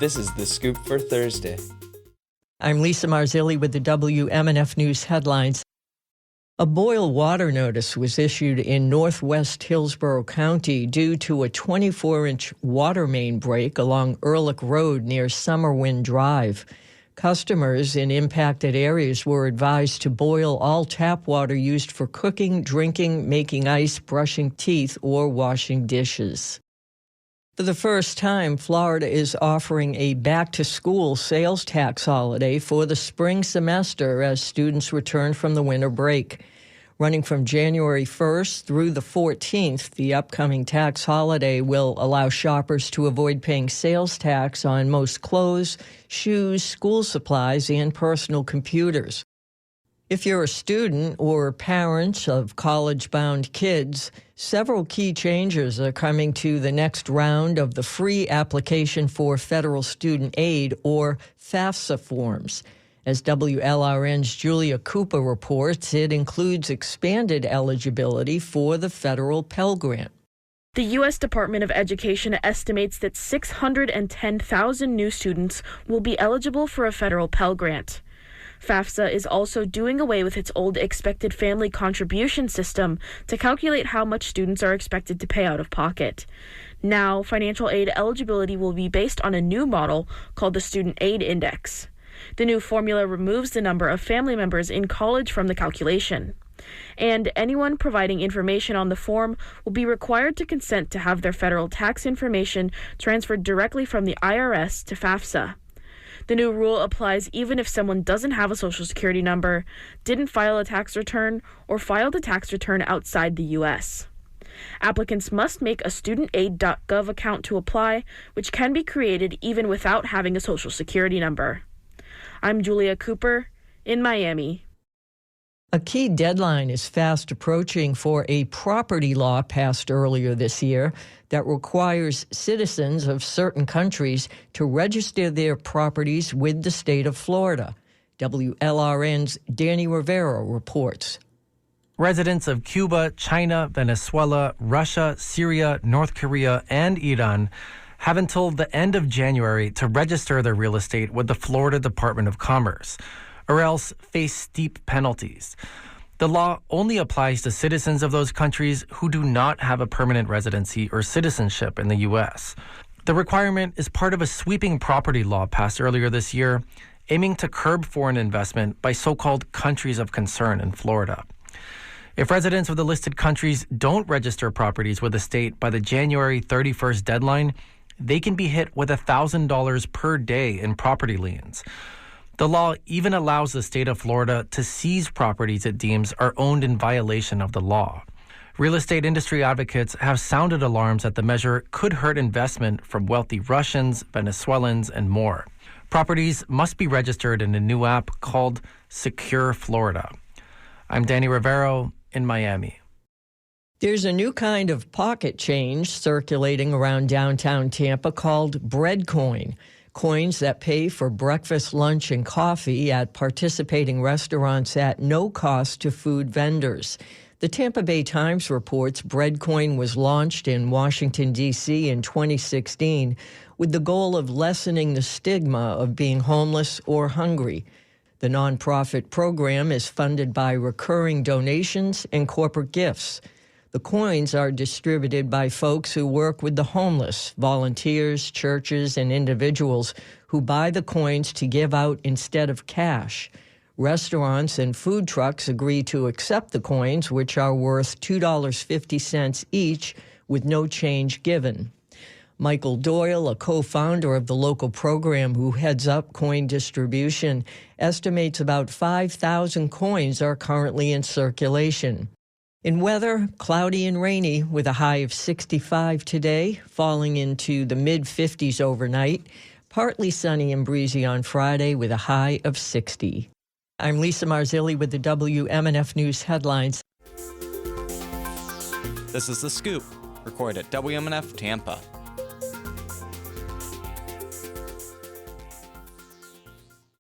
This is The Scoop for Thursday. I'm Lisa Marzilli with the WMNF News headlines. A boil water notice was issued in northwest Hillsborough County due to a 24-inch water main break along Ehrlich Road near Summerwind Drive. Customers in impacted areas were advised to boil all tap water used for cooking, drinking, making ice, brushing teeth, or washing dishes. For the first time, Florida is offering a back-to-school sales tax holiday for the spring semester as students return from the winter break. Running from January 1st through the 14th, the upcoming tax holiday will allow shoppers to avoid paying sales tax on most clothes, shoes, school supplies, and personal computers. If you're a student or parent of college-bound kids, several key changes are coming to the next round of the free application for federal student aid, or FAFSA forms. As WLRN's Julia Cooper reports, it includes expanded eligibility for the federal Pell Grant. The U.S. Department of Education estimates that 610,000 new students will be eligible for a federal Pell Grant. FAFSA is also doing away with its old expected family contribution system to calculate how much students are expected to pay out of pocket. Now, financial aid eligibility will be based on a new model called the Student Aid Index. The new formula removes the number of family members in college from the calculation. And anyone providing information on the form will be required to consent to have their federal tax information transferred directly from the IRS to FAFSA. The new rule applies even if someone doesn't have a Social Security number, didn't file a tax return, or filed a tax return outside the U.S. Applicants must make a studentaid.gov account to apply, which can be created even without having a Social Security number. I'm Julia Cooper in Miami. A key deadline is fast approaching for a property law passed earlier this year that requires citizens of certain countries to register their properties with the state of Florida. WLRN's Danny Rivera reports. Residents of Cuba, China, Venezuela, Russia, Syria, North Korea, and Iran have until the end of January to register their real estate with the Florida Department of Commerce, or else face steep penalties. The law only applies to citizens of those countries who do not have a permanent residency or citizenship in the U.S. The requirement is part of a sweeping property law passed earlier this year, aiming to curb foreign investment by so-called countries of concern in Florida. If residents of the listed countries don't register properties with the state by the January 31st deadline, they can be hit with $1,000 per day in property liens. The law even allows the state of Florida to seize properties it deems are owned in violation of the law. Real estate industry advocates have sounded alarms that the measure could hurt investment from wealthy Russians, Venezuelans, and more. Properties must be registered in a new app called Secure Florida. I'm Danny Rivero in Miami. There's a new kind of pocket change circulating around downtown Tampa called bread coin. Coins that pay for breakfast, lunch, and coffee at participating restaurants at no cost to food vendors. The Tampa Bay Times reports Breadcoin was launched in Washington, D.C. in 2016 with the goal of lessening the stigma of being homeless or hungry. The nonprofit program is funded by recurring donations and corporate gifts. The coins are distributed by folks who work with the homeless, volunteers, churches, and individuals who buy the coins to give out instead of cash. Restaurants and food trucks agree to accept the coins, which are worth $2.50 each, with no change given. Michael Doyle, a co-founder of the local program who heads up coin distribution, estimates about 5,000 coins are currently in circulation. In weather, cloudy and rainy with a high of 65 today, falling into the mid-50s overnight. Partly sunny and breezy on Friday with a high of 60. I'm Lisa Marzilli with the WMNF News headlines. This is The Scoop, recorded at WMNF Tampa.